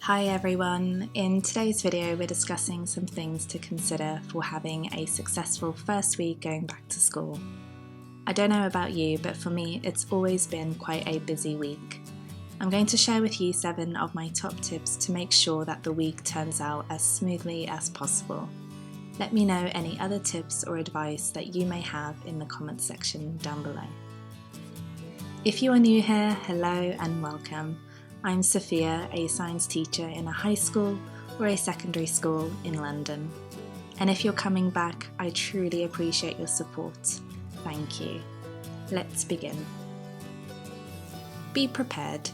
Hi everyone, in today's video we're discussing some things to consider for having a successful first week going back to school. I don't know about you, but for me it's always been quite a busy week. I'm going to share with you 7 of my top tips to make sure that the week turns out as smoothly as possible. Let me know any other tips or advice that you may have in the comments section down below. If you are new here, hello and welcome. I'm Sofia, a science teacher in a high school or a secondary school in London. And if you're coming back, I truly appreciate your support. Thank you. Let's begin. Be prepared.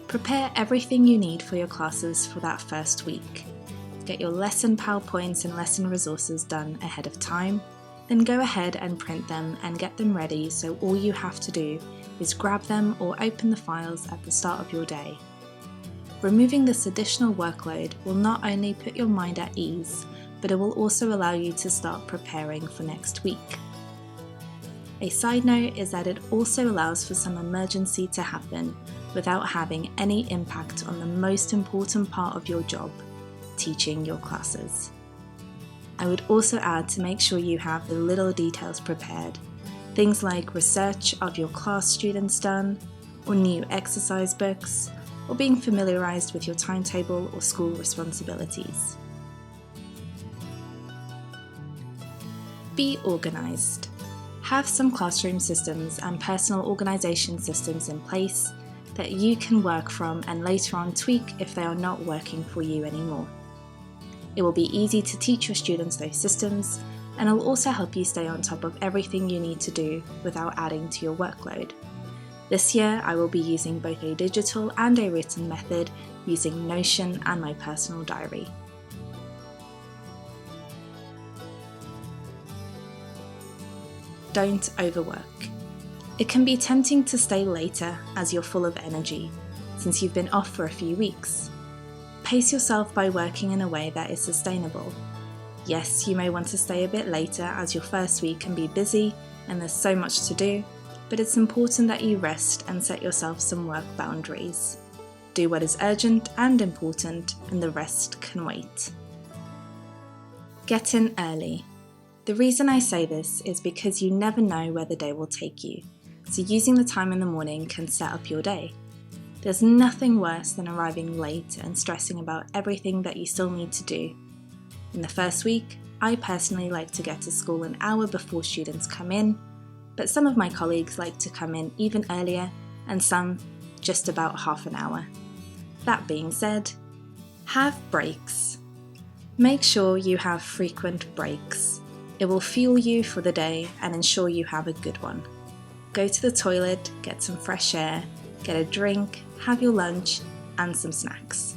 Prepare everything you need for your classes for that first week. Get your lesson PowerPoints and lesson resources done ahead of time, then go ahead and print them and get them ready so all you have to do is grab them or open the files at the start of your day. Removing this additional workload will not only put your mind at ease, but it will also allow you to start preparing for next week. A side note is that it also allows for some emergency to happen without having any impact on the most important part of your job, teaching your classes. I would also add to make sure you have the little details prepared. Things like research of your class students done, or new exercise books, or being familiarised with your timetable or school responsibilities. Be organised. Have some classroom systems and personal organisation systems in place that you can work from and later on tweak if they are not working for you anymore. It will be easy to teach your students those systems, and it will also help you stay on top of everything you need to do without adding to your workload. This year I will be using both a digital and a written method using Notion and my personal diary. Don't overwork. It can be tempting to stay later as you're full of energy, since you've been off for a few weeks. Pace yourself by working in a way that is sustainable. Yes, you may want to stay a bit later as your first week can be busy and there's so much to do, but it's important that you rest and set yourself some work boundaries. Do what is urgent and important, and the rest can wait. Get in early. The reason I say this is because you never know where the day will take you, so using the time in the morning can set up your day. There's nothing worse than arriving late and stressing about everything that you still need to do. In the first week, I personally like to get to school an hour before students come in, but some of my colleagues like to come in even earlier and some just about half an hour. That being said, have breaks. Make sure you have frequent breaks. It will fuel you for the day and ensure you have a good one. Go to the toilet, get some fresh air, get a drink, have your lunch and some snacks.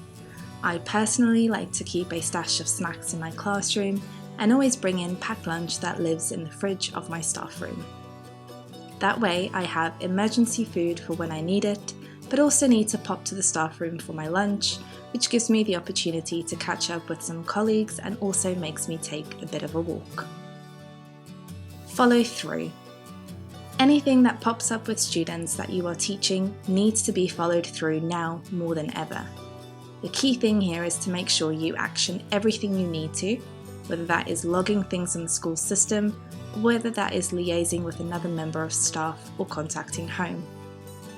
I personally like to keep a stash of snacks in my classroom and always bring in packed lunch that lives in the fridge of my staff room. That way I have emergency food for when I need it, but also need to pop to the staff room for my lunch, which gives me the opportunity to catch up with some colleagues and also makes me take a bit of a walk. Follow through. Anything that pops up with students that you are teaching needs to be followed through now more than ever. The key thing here is to make sure you action everything you need to, whether that is logging things in the school system, or whether that is liaising with another member of staff or contacting home.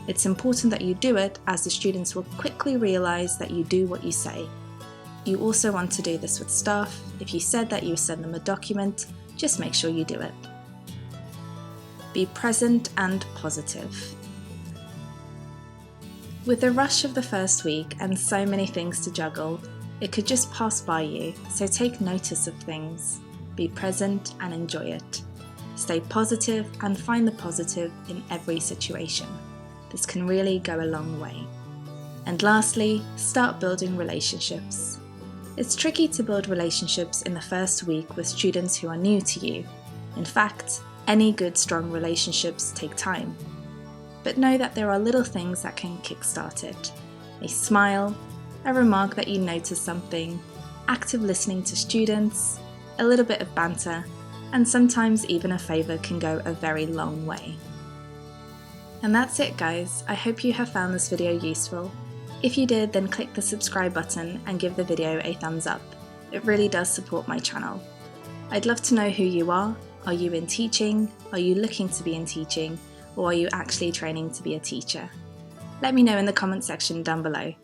It's important that you do it, as the students will quickly realise that you do what you say. You also want to do this with staff. If you said that you send them a document, just make sure you do it. Be present and positive. With the rush of the first week and so many things to juggle, it could just pass by you, so take notice of things. Be present and enjoy it. Stay positive and find the positive in every situation. This can really go a long way. And lastly, start building relationships. It's tricky to build relationships in the first week with students who are new to you. In fact, any good strong relationships take time. But know that there are little things that can kickstart it. A smile, a remark that you notice something, active listening to students, a little bit of banter, and sometimes even a favour can go a very long way. And that's it guys, I hope you have found this video useful. If you did, then click the subscribe button and give the video a thumbs up. It really does support my channel. I'd love to know who you are. Are you in teaching? Are you looking to be in teaching? Or are you actually training to be a teacher? Let me know in the comment section down below.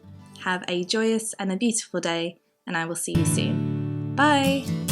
Have a joyous and a beautiful day, and I will see you soon. Bye!